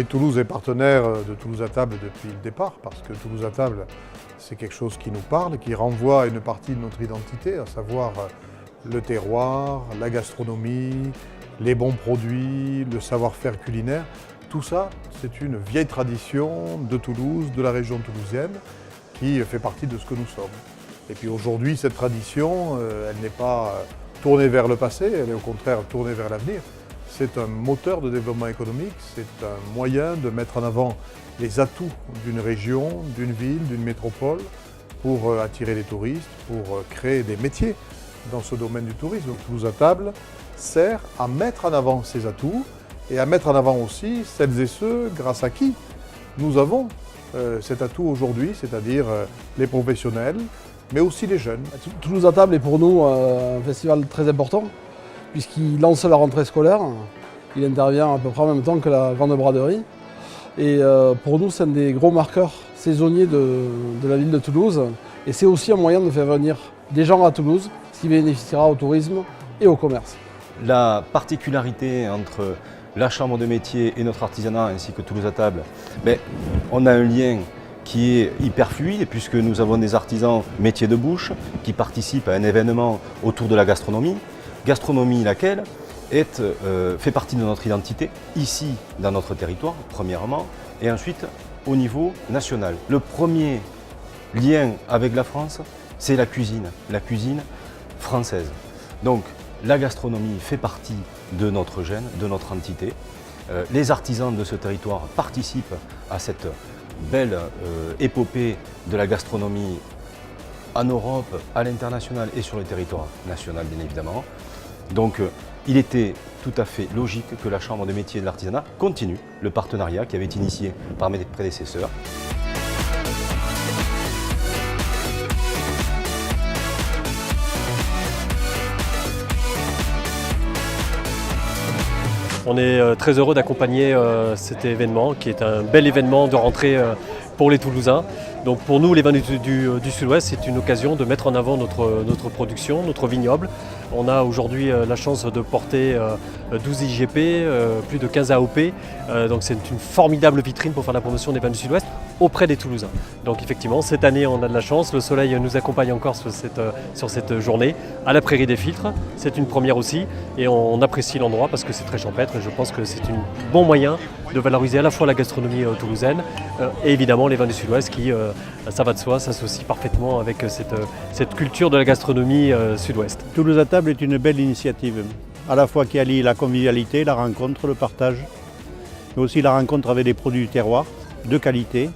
mairie de Toulouse est partenaire de Toulouse à table depuis le départ, parce que Toulouse à table, c'est quelque chose qui nous parle, qui renvoie à une partie de notre identité, à savoir le terroir, la gastronomie, les bons produits, le savoir-faire culinaire. Tout ça, c'est une vieille tradition de Toulouse, de la région toulousaine, qui fait partie de ce que nous sommes. Et puis aujourd'hui, cette tradition, elle n'est pas tournée vers le passé, elle est au contraire tournée vers l'avenir. C'est un moteur de développement économique, c'est un moyen de mettre en avant les atouts d'une région, d'une ville, d'une métropole pour attirer les touristes, pour créer des métiers dans ce domaine du tourisme. Donc Toulouse à table sert à mettre en avant ces atouts et à mettre en avant aussi celles et ceux grâce à qui nous avons cet atout aujourd'hui, c'est-à-dire les professionnels, mais aussi les jeunes. Toulouse à table est pour nous un festival très important, puisqu'il lance la rentrée scolaire. Il intervient à peu près en même temps que la Grande Braderie. Et pour nous, c'est un des gros marqueurs saisonniers de la ville de Toulouse. Et c'est aussi un moyen de faire venir des gens à Toulouse, ce qui bénéficiera au tourisme et au commerce. La particularité entre la Chambre de métier et notre artisanat, ainsi que Toulouse à table, on a un lien qui est hyper fluide, puisque nous avons des artisans métiers de bouche qui participent à un événement autour de la gastronomie. Gastronomie laquelle fait partie de notre identité, ici dans notre territoire, premièrement, et ensuite au niveau national. Le premier lien avec la France, c'est la cuisine française. Donc la gastronomie fait partie de notre gène, de notre entité. Les artisans de ce territoire participent à cette belle épopée de la gastronomie en Europe, à l'international et sur le territoire national bien évidemment. Donc il était tout à fait logique que la Chambre de métier et de l'artisanat continue le partenariat qui avait été initié par mes prédécesseurs. On est très heureux d'accompagner cet événement qui est un bel événement de rentrée pour les Toulousains. Donc pour nous, les vins du Sud-Ouest, c'est une occasion de mettre en avant notre production, notre vignoble. On a aujourd'hui la chance de porter 12 IGP, plus de 15 AOP. Donc c'est une formidable vitrine pour faire la promotion des vins du Sud-Ouest auprès des Toulousains. Donc effectivement, cette année, on a de la chance. Le soleil nous accompagne encore sur cette journée à la Prairie des Filtres. C'est une première aussi et on apprécie l'endroit parce que c'est très champêtre et je pense que c'est un bon moyen de valoriser à la fois la gastronomie toulousaine et évidemment les vins du Sud-Ouest qui, ça va de soi, s'associent parfaitement avec cette culture de la gastronomie Sud-Ouest. Toulouse à table est une belle initiative, à la fois qui allie la convivialité, la rencontre, le partage, mais aussi la rencontre avec des produits du terroir, de qualité,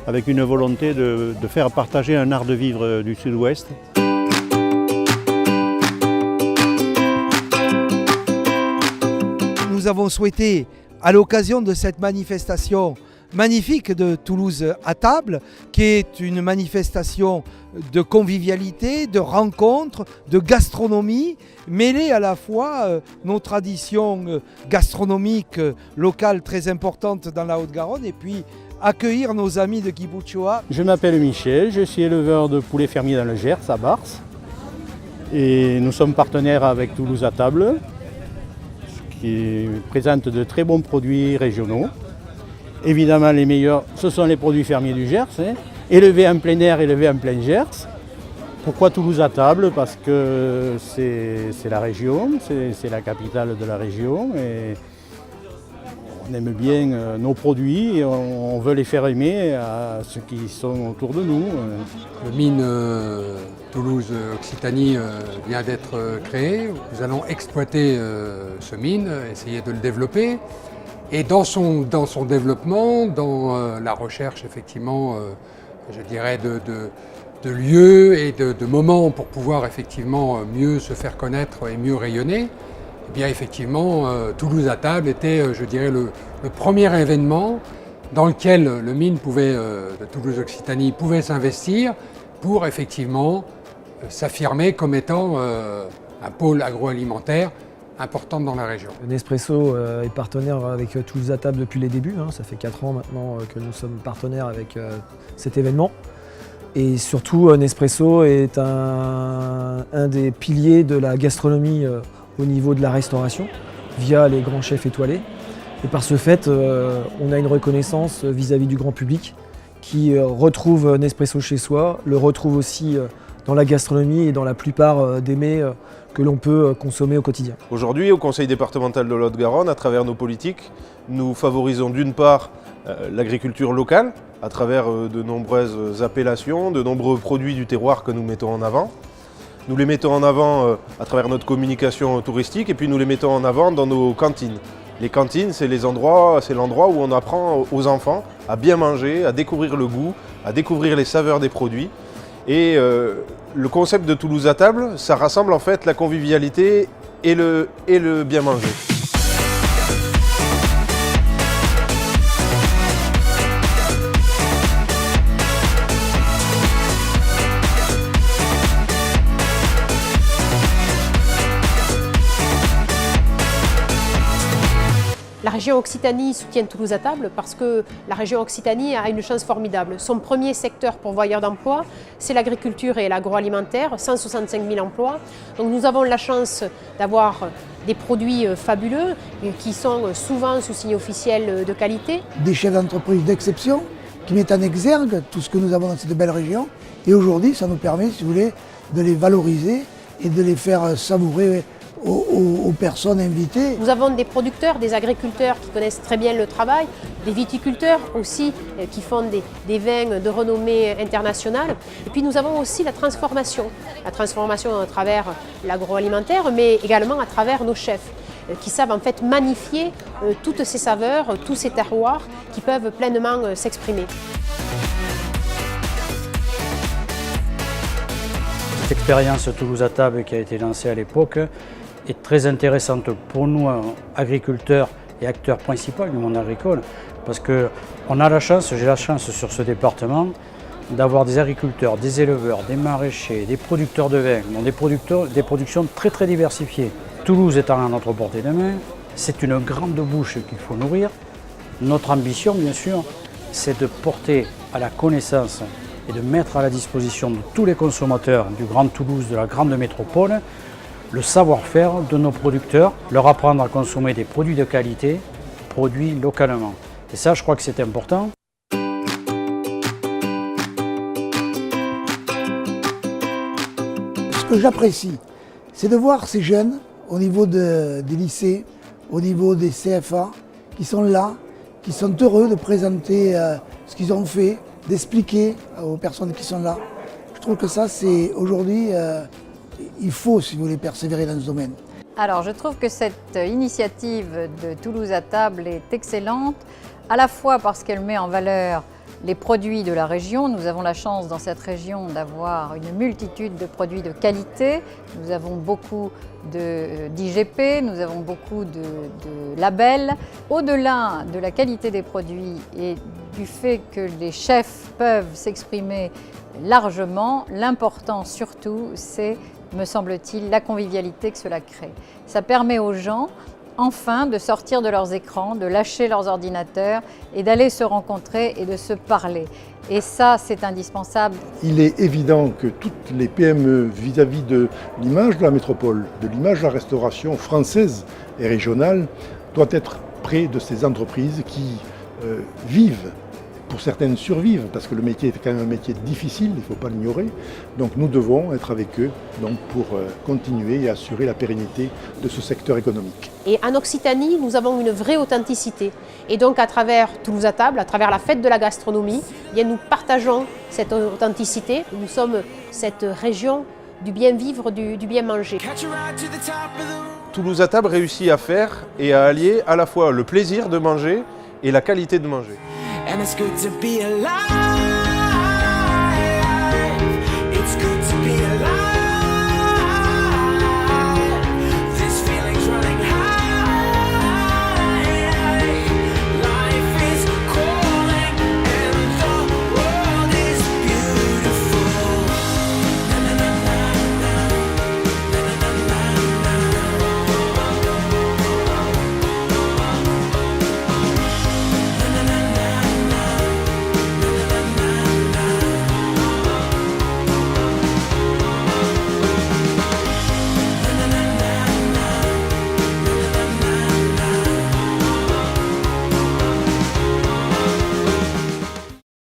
avec une volonté de faire partager un art de vivre du Sud-Ouest. Nous avons souhaité, à l'occasion de cette manifestation magnifique de Toulouse à table, qui est une manifestation de convivialité, de rencontre, de gastronomie, mêler à la fois nos traditions gastronomiques locales très importantes dans la Haute-Garonne et puis accueillir nos amis de Guipúzcoa. Je m'appelle Michel, je suis éleveur de poulets fermiers dans le Gers, à Bars. Et nous sommes partenaires avec Toulouse à table, qui présente de très bons produits régionaux. Évidemment, les meilleurs, ce sont les produits fermiers du Gers, élevés en plein air, élevés en plein Gers. Pourquoi Toulouse à table? Parce que c'est la région, c'est la capitale de la région. Et on aime bien nos produits et on veut les faire aimer à ceux qui sont autour de nous. Le mine Toulouse Occitanie vient d'être créé. Nous allons exploiter ce mine, essayer de le développer. Et dans son développement, dans la recherche effectivement, je dirais, de lieux et de moments pour pouvoir effectivement mieux se faire connaître et mieux rayonner, eh bien effectivement, Toulouse à table était, je dirais, le premier événement dans lequel le mine de Toulouse Occitanie pouvait s'investir pour effectivement s'affirmer comme étant un pôle agroalimentaire importante dans la région. Nespresso est partenaire avec Toulouse à table depuis les débuts. Ça fait 4 ans maintenant que nous sommes partenaires avec cet événement. Et surtout, Nespresso est un des piliers de la gastronomie au niveau de la restauration, via les grands chefs étoilés. Et par ce fait, on a une reconnaissance vis-à-vis du grand public qui retrouve Nespresso chez soi, le retrouve aussi dans la gastronomie et dans la plupart des mets que l'on peut consommer au quotidien. Aujourd'hui, au Conseil départemental de Lot-et-Garonne, à travers nos politiques, nous favorisons d'une part l'agriculture locale, à travers de nombreuses appellations, de nombreux produits du terroir que nous mettons en avant. Nous les mettons en avant à travers notre communication touristique et puis nous les mettons en avant dans nos cantines. Les cantines, c'est l'endroit où on apprend aux enfants à bien manger, à découvrir le goût, à découvrir les saveurs des produits. Et le concept de Toulouse à table, ça rassemble en fait la convivialité et le bien manger. La région Occitanie soutient Toulouse à table parce que la région Occitanie a une chance formidable. Son premier secteur pourvoyeur d'emplois, c'est l'agriculture et l'agroalimentaire, 165 000 emplois. Donc nous avons la chance d'avoir des produits fabuleux qui sont souvent sous signe officiel de qualité. Des chefs d'entreprise d'exception qui mettent en exergue tout ce que nous avons dans cette belle région. Et aujourd'hui, ça nous permet, si vous voulez, de les valoriser et de les faire savourer aux personnes invitées. Nous avons des producteurs, des agriculteurs qui connaissent très bien le travail, des viticulteurs aussi qui font des vins de renommée internationale. Et puis nous avons aussi la transformation à travers l'agroalimentaire, mais également à travers nos chefs qui savent en fait magnifier toutes ces saveurs, tous ces terroirs qui peuvent pleinement s'exprimer. Cette expérience Toulouse à table qui a été lancée à l'époque est très intéressante pour nous, agriculteurs et acteurs principaux du monde agricole, parce que j'ai la chance sur ce département d'avoir des agriculteurs, des éleveurs, des maraîchers, des producteurs de vin, des productions très très diversifiées. Toulouse étant à notre portée de main, c'est une grande bouche qu'il faut nourrir. Notre ambition, bien sûr, c'est de porter à la connaissance et de mettre à la disposition de tous les consommateurs du Grand Toulouse, de la grande métropole, le savoir-faire de nos producteurs, leur apprendre à consommer des produits de qualité, produits localement. Et ça, je crois que c'est important. Ce que j'apprécie, c'est de voir ces jeunes au niveau des lycées, au niveau des CFA, qui sont là, qui sont heureux de présenter ce qu'ils ont fait, d'expliquer aux personnes qui sont là. Je trouve que ça, c'est aujourd'hui, il faut, si vous voulez, persévérer dans ce domaine. Alors, je trouve que cette initiative de Toulouse à table est excellente, à la fois parce qu'elle met en valeur les produits de la région. Nous avons la chance dans cette région d'avoir une multitude de produits de qualité. Nous avons beaucoup d'IGP, nous avons beaucoup de labels. Au-delà de la qualité des produits et du fait que les chefs peuvent s'exprimer largement, l'important surtout, c'est, me semble-t-il, la convivialité que cela crée. Ça permet aux gens, enfin, de sortir de leurs écrans, de lâcher leurs ordinateurs et d'aller se rencontrer et de se parler. Et ça, c'est indispensable. Il est évident que toutes les PME, vis-à-vis de l'image de la métropole, de l'image de la restauration française et régionale, doivent être près de ces entreprises qui vivent. Pour certaines survivent, parce que le métier est quand même un métier difficile, il ne faut pas l'ignorer. Donc nous devons être avec eux pour continuer et assurer la pérennité de ce secteur économique. Et en Occitanie, nous avons une vraie authenticité. Et donc à travers Toulouse à table, à travers la fête de la gastronomie, nous partageons cette authenticité. Nous sommes cette région du bien vivre, du bien manger. Toulouse à table réussit à faire et à allier à la fois le plaisir de manger et la qualité de manger. And it's good to be alive.